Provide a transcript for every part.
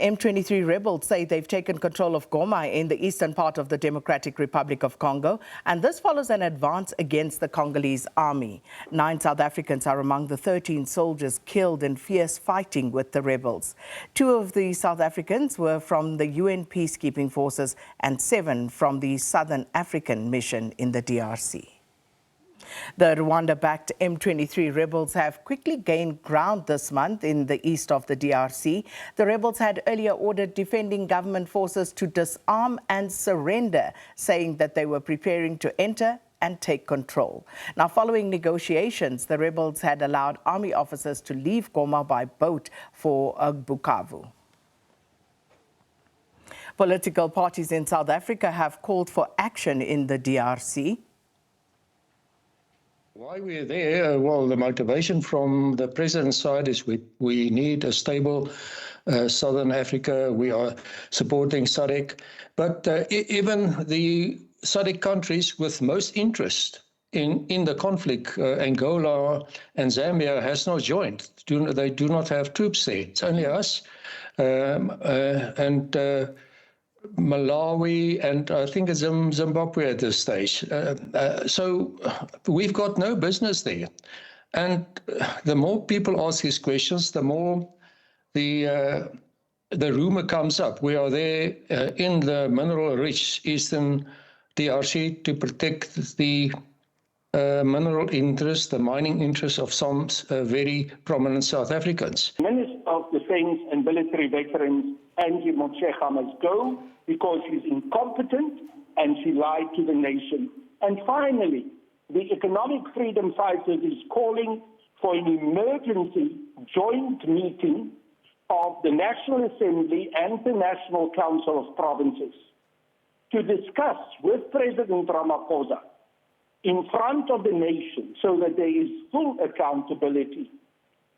M23 rebels say they've taken control of Goma in the eastern part of the Democratic Republic of Congo, and this follows an advance against the Congolese army. 9 South Africans are among the 13 soldiers killed in fierce fighting with the rebels. 2 of the South Africans were from the UN peacekeeping forces and 7 from the Southern African mission in the DRC. The Rwanda-backed M23 rebels have quickly gained ground this month in the east of the DRC. The rebels had earlier ordered defending government forces to disarm and surrender, saying that they were preparing to enter and take control. Now, following negotiations, the rebels had allowed army officers to leave Goma by boat for Bukavu. Political parties in South Africa have called for action in the DRC. Why we're there? Well, the motivation from the president's side is we need a stable Southern Africa. We are supporting SADC, but even the SADC countries with most interest in the conflict, Angola and Zambia, has not joined. They do not have troops there. It's only us and Malawi, and I think it's Zimbabwe at this stage. So we've got no business there. And the more people ask these questions, the more the rumor comes up. We are there in the mineral-rich eastern DRC to protect the mineral interests, the mining interests of some very prominent South Africans. Minister of Defense and Military Veterans, Angie Motshekga, must go because she's incompetent and she lied to the nation. And finally, the Economic Freedom Fighters is calling for an emergency joint meeting of the National Assembly and the National Council of Provinces to discuss with President Ramaphosa in front of the nation, so that there is full accountability,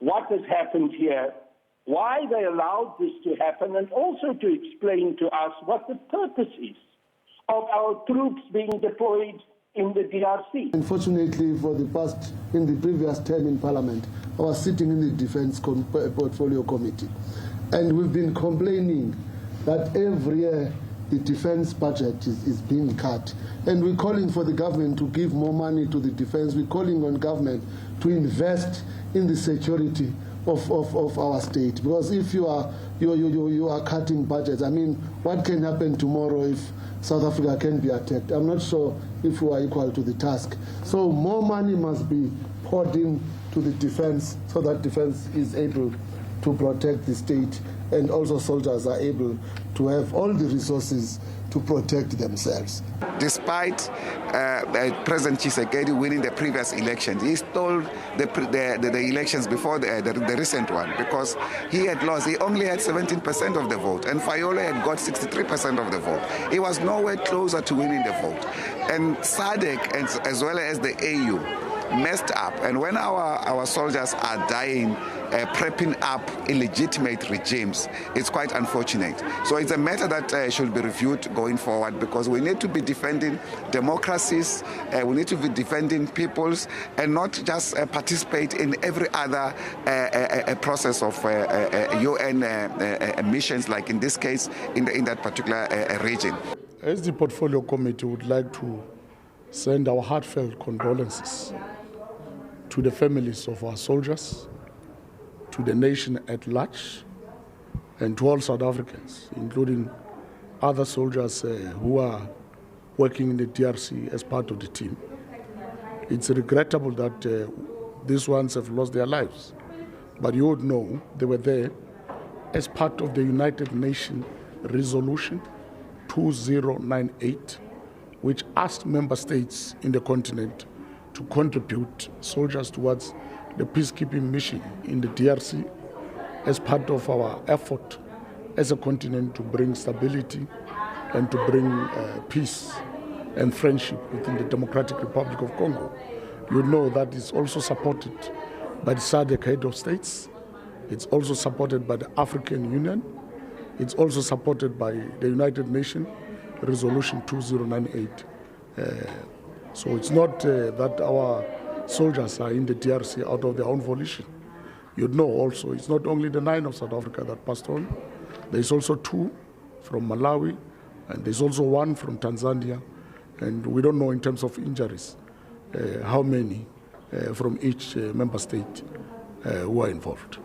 what has happened here, why they allowed this to happen, and also to explain to us what the purpose is of our troops being deployed in the DRC. Unfortunately, in the previous term in Parliament, I was sitting in the Defence Portfolio Committee, and we've been complaining that every year the defence budget is being cut. And we're calling for the government to give more money to the defence. We're calling on government to invest in the security of our state. Because if you are cutting budgets, I mean, what can happen tomorrow if South Africa can be attacked? I'm not sure if we are equal to the task. So more money must be poured into the defence, so that defence is able to protect the state, and also soldiers are able to have all the resources to protect themselves. Despite President Tshisekedi winning the previous elections, he stole the elections before the recent one, because he had lost. He only had 17% of the vote, and Fayolle had got 63% of the vote. He was nowhere closer to winning the vote. And SADC, as well as the AU, messed up. And when our soldiers are dying, prepping up illegitimate regimes, it's quite unfortunate. So it's a matter that should be reviewed going forward, because we need to be defending democracies, we need to be defending peoples, and not just participate in every other process of UN missions, like in this case, in that particular region. As the Portfolio Committee, would like to send our heartfelt condolences to the families of our soldiers, to the nation at large, and to all South Africans, including other soldiers who are working in the DRC as part of the team. It's regrettable that these ones have lost their lives, but you would know they were there as part of the United Nations Resolution 2098, which asked member states in the continent to contribute soldiers towards the peacekeeping mission in the DRC as part of our effort as a continent to bring stability and to bring peace and friendship within the Democratic Republic of Congo. You know that is also supported by the SADC head of states. It's also supported by the African Union. It's also supported by the United Nations Resolution 2098. So it's not that our soldiers are in the DRC out of their own volition. You'd know also, it's not only the 9 of South Africa that passed on, There's also 2 from Malawi, and there's also 1 from Tanzania, and we don't know in terms of injuries how many from each member state who are involved.